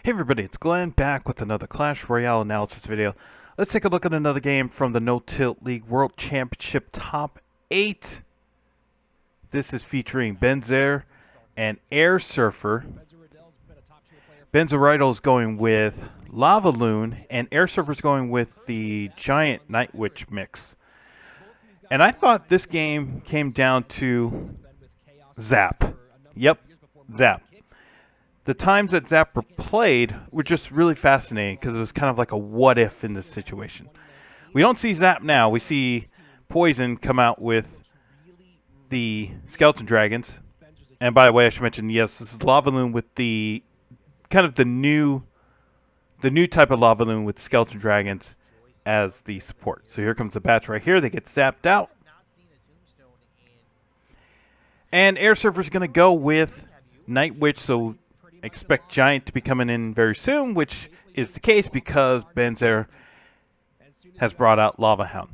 Hey everybody, it's Glenn back with another Clash Royale analysis video. Let's take a look at another game from the NoTilt League World Championship Top 8. This is featuring Benzer and Airsurfer. Benzer Ridel is going with Lava Loon, and Airsurfer is going with the Giant Night Witch mix. And I thought this game came down to Zap. Yep, Zap. The times that Zap were played were just really fascinating because it was kind of like a what-if in this situation. We don't see Zap now. We see Poison come out with the Skeleton Dragons. And by the way, I should mention, yes, this is Lava Loon with the kind of the new type of Lava Loon with Skeleton Dragons as the support. So here comes the bats right here. They get zapped out. And Airsurfer's going to go with Night Witch, so expect Giant to be coming in very soon, which is the case because Benzer has brought out Lava Hound.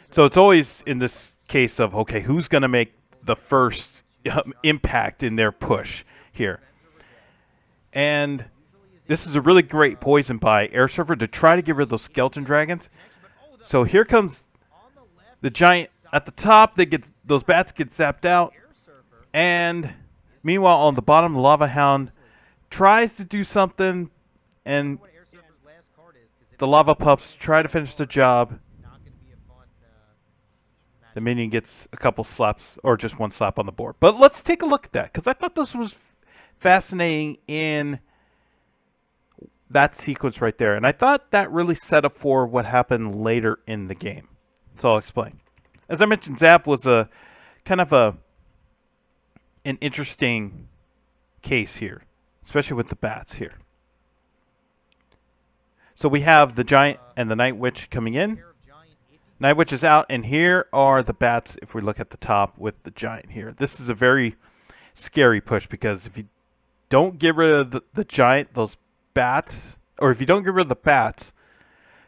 So it's always in this case of, okay, who's going to make the first impact in their push here? And this is a really great poison by Airsurfer to try to get rid of those Skeleton Dragons. So here comes the Giant at the top. Those bats get zapped out. And meanwhile, on the bottom, the Lava Hound tries to do something, and the Lava Pups try to finish the job. The minion gets a couple slaps, or just one slap on the board. But let's take a look at that, because I thought this was fascinating in that sequence right there. And I thought that really set up for what happened later in the game. So I'll explain. As I mentioned, Zap was a kind of an interesting case here, especially with the bats here. So we have the Giant and the Night Witch coming in. Night Witch is out, and here are the bats if we look at the top with the Giant here. This is a very scary push because if you don't get rid of the Giant, those bats, or if you don't get rid of the bats,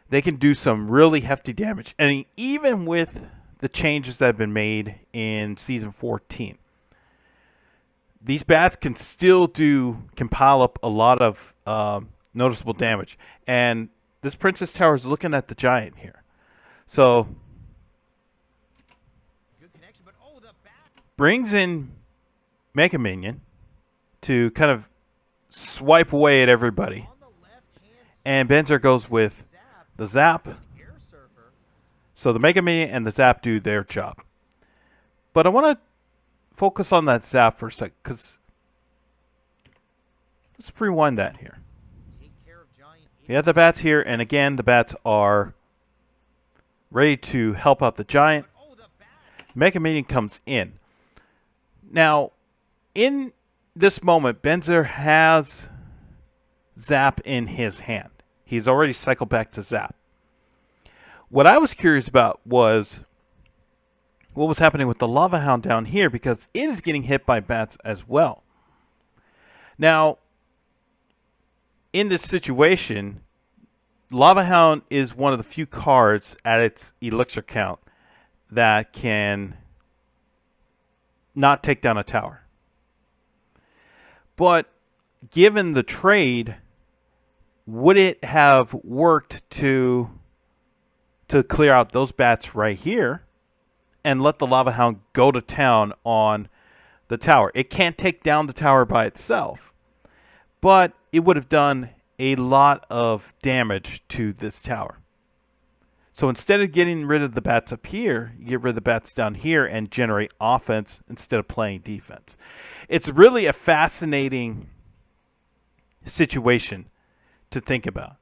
they can do some really hefty damage. And even with the changes that have been made in Season 14, these bats can still can pile up a lot of noticeable damage. And this Princess Tower is looking at the Giant here. So, brings in Mega Minion to kind of swipe away at everybody. And Benzer goes with the Zap. So the Mega Minion and the Zap do their job. But I want to focus on that Zap for a sec, because let's rewind that here. We have the bats here, and again, the bats are ready to help out the Giant. Mega Minion comes in. Now, in this moment, Benzer has Zap in his hand. He's already cycled back to Zap. What I was curious about was what was happening with the Lava Hound down here, because it is getting hit by bats as well. Now, in this situation, Lava Hound is one of the few cards at its elixir count that can not take down a tower. But given the trade, would it have worked to clear out those bats right here and let the Lava Hound go to town on the tower? It can't take down the tower by itself, but it would have done a lot of damage to this tower. So instead of getting rid of the bats up here, you get rid of the bats down here and generate offense instead of playing defense. It's really a fascinating situation to think about.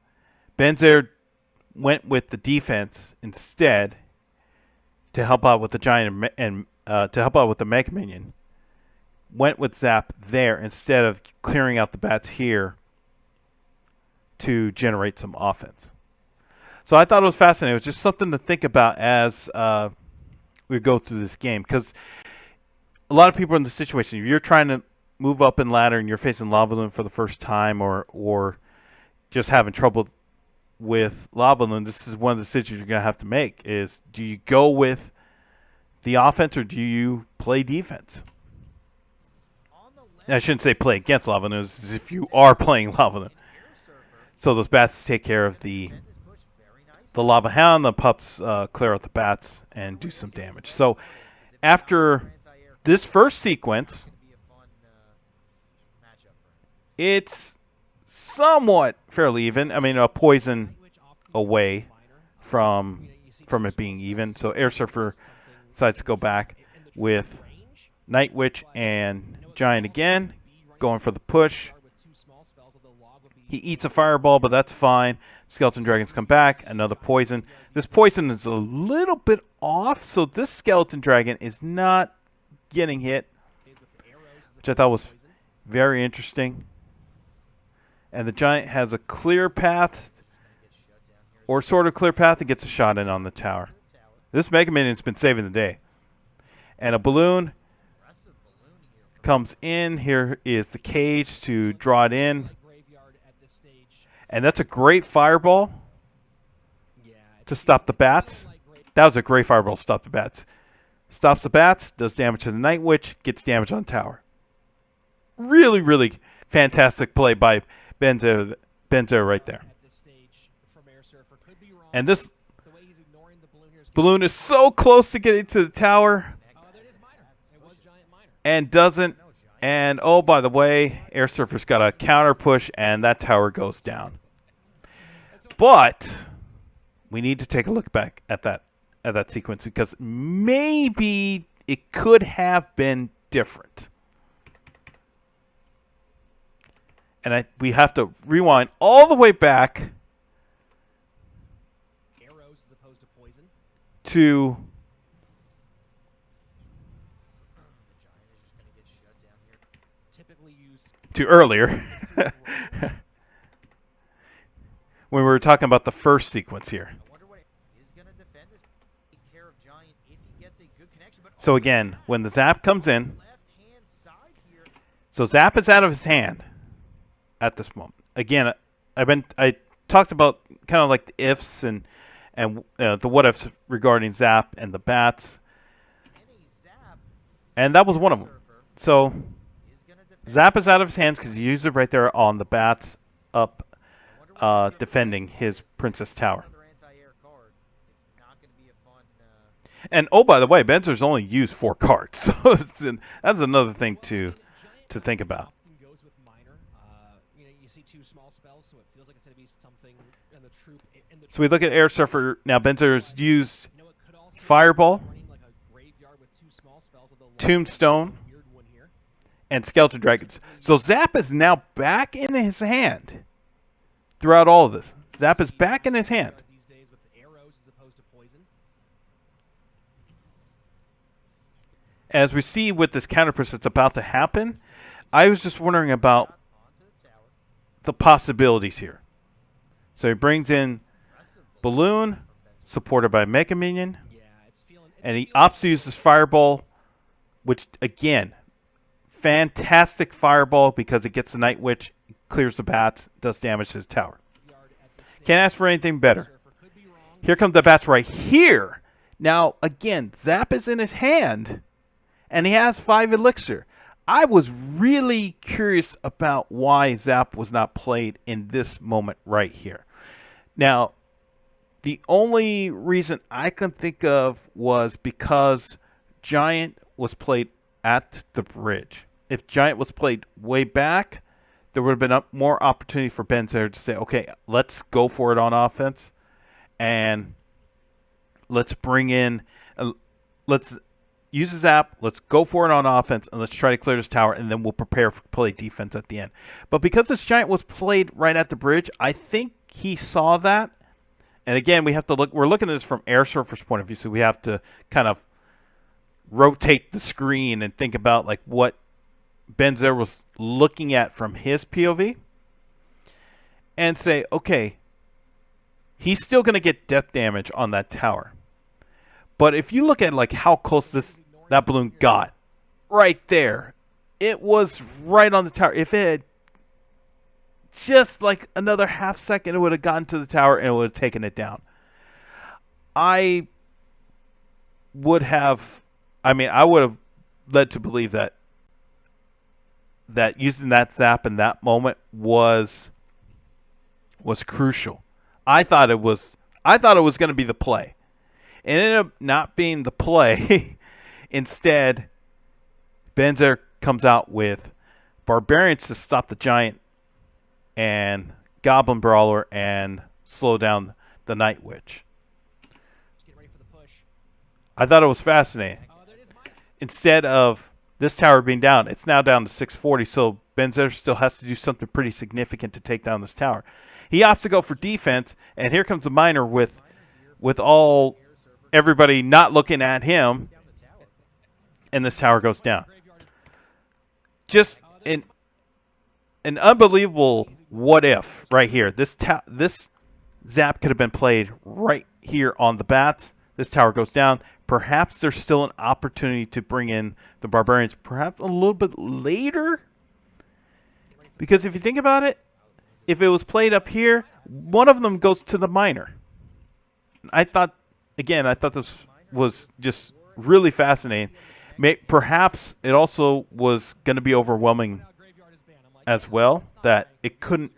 Benzer went with the defense instead to help out with the Giant and to help out with the Mega Minion. Went with Zap there instead of clearing out the bats here to generate some offense. So I thought it was fascinating. It was just something to think about as we go through this game, because a lot of people are in the situation. If you're trying to move up in ladder and you're facing Lava Loon for the first time, or just having trouble with Lava Loon, this is one of the decisions you're going to have to make, is do you go with the offense or do you play defense? I shouldn't say play against lava balloons, as if you are playing lava balloon. So those bats take care of the lava hound. The pups clear out the bats and do some damage. So after this first sequence, it's somewhat fairly even. I mean, a poison away from it being even. So Airsurfer decides to go back with Night Witch and Giant again, going for the push. He eats a fireball, but that's fine. Skeleton Dragons come back, another poison. This poison is a little bit off, so this Skeleton Dragon is not getting hit, which I thought was very interesting. And the Giant has a clear path, or sort of clear path, and gets a shot in on the tower. This Mega Minion's been saving the day. And a balloon comes in. Here is the cage to draw it in. And that's a great fireball to stop the bats. That was a great fireball to stop the bats. Stops the bats, does damage to the Night Witch, gets damage on the tower. Really, really fantastic play by Benzer right there. And this balloon is so close to getting to the tower and doesn't. And oh, by the way, Airsurfer's got a counter push and that tower goes down. But we need to take a look back at that sequence, because maybe it could have been different. And we have to rewind all the way back to earlier when we were talking about the first sequence here. So again, when the zap comes in, so zap is out of his hand at this moment. Again, I talked about kind of like the ifs and the what ifs regarding zap and the bats, and that was one of them. So zap is out of his hands because he used it right there on the bats up, defending his Princess Tower. And oh, by the way, Benzer's only used 4 cards, so that's another thing to think about. So we look at Airsurfer now. Benzer's used Fireball, Tombstone, and Skeleton Dragons. So Zap is now back in his hand throughout all of this. Zap is back in his hand. As we see with this counter push that's about to happen, I was just wondering about the possibilities here. So he brings in Balloon, supported by Mega Minion, and he opts to use this Fireball, which, again, fantastic Fireball because it gets the Night Witch, clears the bats, does damage to his tower. Can't ask for anything better. Here comes the bats right here. Now, again, Zap is in his hand, and he has 5 Elixir. I was really curious about why Zap was not played in this moment right here. Now, the only reason I can think of was because Giant was played at the bridge. If Giant was played way back, there would have been more opportunity for Benzer to say, okay, let's go for it on offense, and let's bring in, let's use the Zap, let's go for it on offense, and let's try to clear this tower, and then we'll prepare for play defense at the end. But because this Giant was played right at the bridge, I think he saw that. And again, we have to look. We're looking at this from Airsurfer's point of view, so we have to kind of rotate the screen and think about like what Benzer was looking at from his POV, and say, okay, he's still going to get death damage on that tower. But if you look at like how close that balloon got, right there, it was right on the tower. If it had just like another half second, it would have gotten to the tower and it would have taken it down. I would have led to believe that that using that zap in that moment was crucial. I thought it was going to be the play. It ended up not being the play. Instead, Benzer comes out with Barbarians to stop the Giant and Goblin Brawler and slow down the Night Witch. I thought it was fascinating. Instead of this tower being down, it's now down to 640, so Benzer still has to do something pretty significant to take down this tower. He opts to go for defense, and here comes the miner with everybody not looking at him, and this tower goes down. Just an unbelievable what if right here. This zap could have been played right here on the bats. This tower goes down. Perhaps there's still an opportunity to bring in the Barbarians perhaps a little bit later. Because if you think about it, if it was played up here, one of them goes to the miner. I thought this was just really fascinating. Perhaps it also was going to be overwhelming as well, that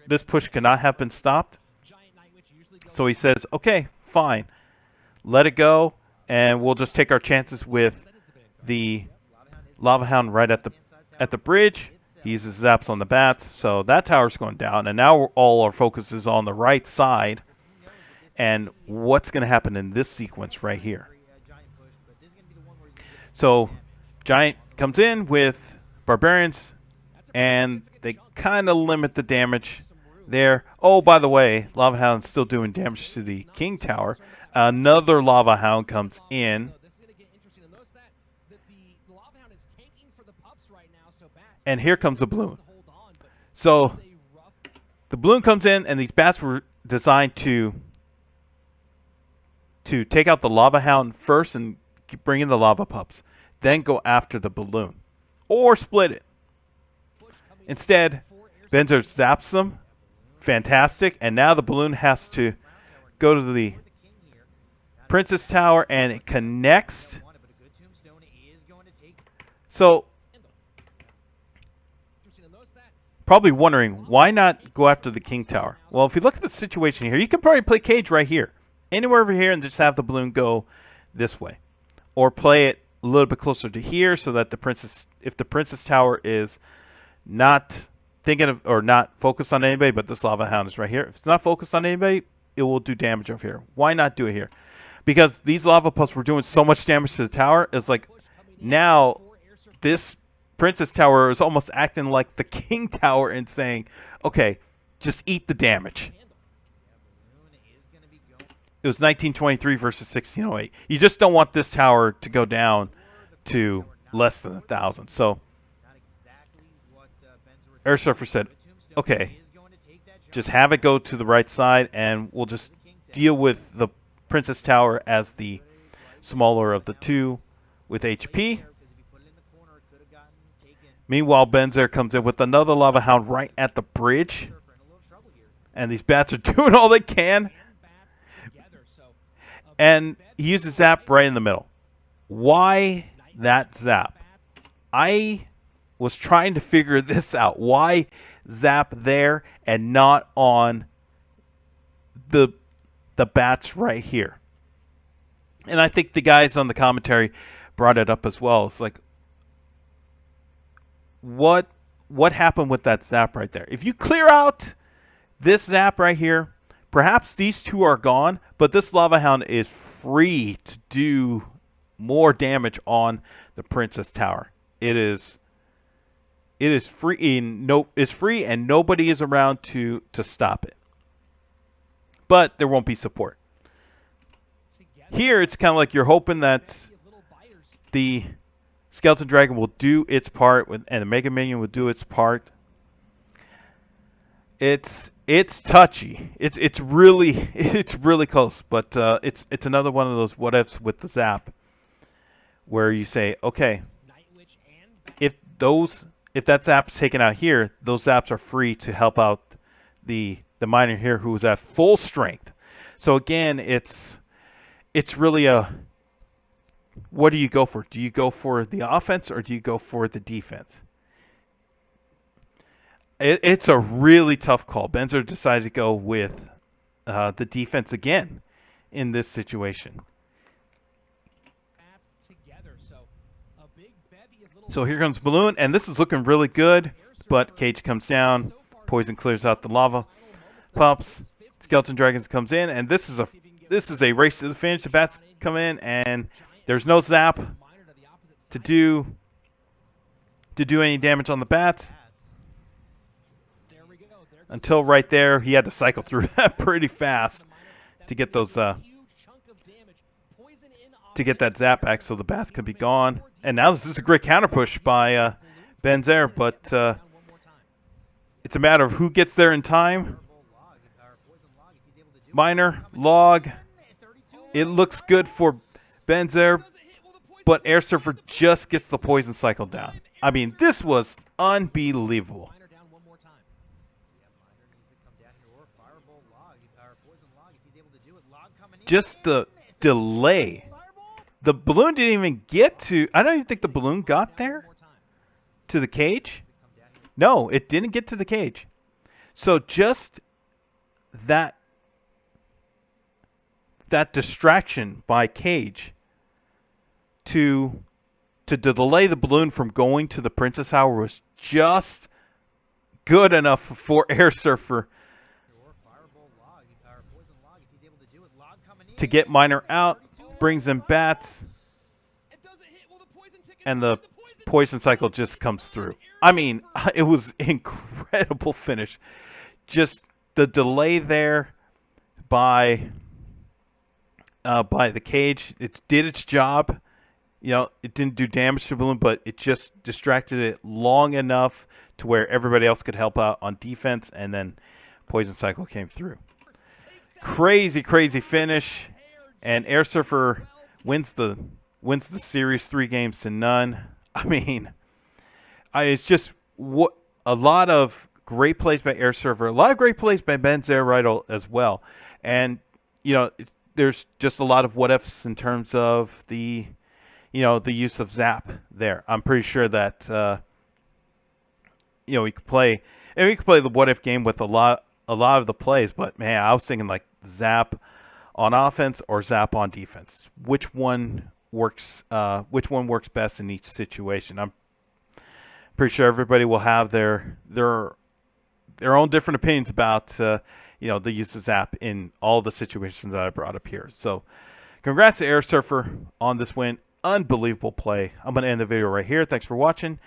this push could not have been stopped. So he says, okay, fine, let it go, and we'll just take our chances with the Lava Hound right at the bridge. He uses zaps on the bats, so that tower's going down, and now all our focus is on the right side and what's going to happen in this sequence right here. So Giant comes in with Barbarians, and they kind of limit the damage there. Oh, by the way, Lava Hound's still doing damage to the King Tower. Another Lava Hound comes in. And here comes the balloon. So the balloon comes in, and these bats were designed to take out the Lava Hound first and bring in the lava pups, then go after the balloon or split it. Instead, Benzer zaps them. Fantastic. And now the balloon has to go to the Princess Tower, and it connects. So probably wondering, why not go after the King Tower? Well, if you look at the situation here, you could probably play Cage right here. Anywhere over here, and just have the balloon go this way. Or play it a little bit closer to here so that if the Princess Tower is not thinking of or not focused on anybody, but this Lava Hound is right here. If it's not focused on anybody, it will do damage over here. Why not do it here? Because these lava pups were doing so much damage to the tower. It's like now this Princess Tower is almost acting like the King Tower and saying, okay, just eat the damage. It was 1923 versus 1608. You just don't want this tower to go down to less than 1,000. So Airsurfer said, okay, just have it go to the right side, and we'll just deal with the Princess Tower as the smaller of the two with HP. Meanwhile, Benzer comes in with another Lava Hound right at the bridge. And these bats are doing all they can. And he uses zap right in the middle. Why that zap? I was trying to figure this out. Why zap there and not on the bats right here? And I think the guys on the commentary brought it up as well. It's like, what happened with that zap right there? If you clear out this zap right here, perhaps these two are gone, but this Lava Hound is free to do more damage on the Princess Tower. It is free, and nobody is around to stop it. But there won't be support. Here, it's kind of like you're hoping that the Skeleton Dragon will do its part, and the Mega Minion will do its part. It's touchy. It's really close, but it's another one of those what ifs with the zap, where you say, okay, if that zap's taken out here, those zaps are free to help out the miner here who is at full strength. So again, it's really a, what do you go for? Do you go for the offense or do you go for the defense? It's a really tough call. Benzer decided to go with the defense again in this situation. So here comes Balloon, and this is looking really good, but Cage comes down, Poison clears out the lava, pops, Skeleton Dragons comes in, and this is a race to the finish. The bats come in, and there's no zap to do any damage on the bats. Until right there, he had to cycle through that pretty fast to get those to get that zap back, so the bats could be gone. And now this is a great counter push by Benzer, but it's a matter of who gets there in time. Miner, log. It looks good for Benzer, but Airsurfer just gets the poison cycle down. I mean, this was unbelievable. Just the delay. The balloon didn't even get to... I don't even think the balloon got there to the cage. No, it didn't get to the cage. So just that distraction by Cage to delay the balloon from going to the Princess Tower was just good enough for Airsurfer to get Miner out, brings in bats, and the poison cycle just comes through. I mean, it was incredible finish. Just the delay there by the cage. It did its job. You know, it didn't do damage to the balloon, but it just distracted it long enough to where everybody else could help out on defense, and then poison cycle came through. Crazy, crazy finish, and Airsurfer wins the series 3-0. I mean, it's just a lot of great plays by Airsurfer, a lot of great plays by Benzer Ridel as well, and you know, there's just a lot of what ifs in terms of the use of zap there. I'm pretty sure that we could play the what if game with a lot of the plays, but man, I was thinking like zap on offense or zap on defense. Which one works best in each situation? I'm pretty sure everybody will have their own different opinions about the use of zap in all the situations that I brought up here. So congrats to Airsurfer on this win. Unbelievable play. I'm going to end the video right here. Thanks for watching.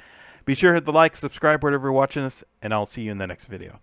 Be sure to hit the like, subscribe wherever you're watching this, and I'll see you in the next video.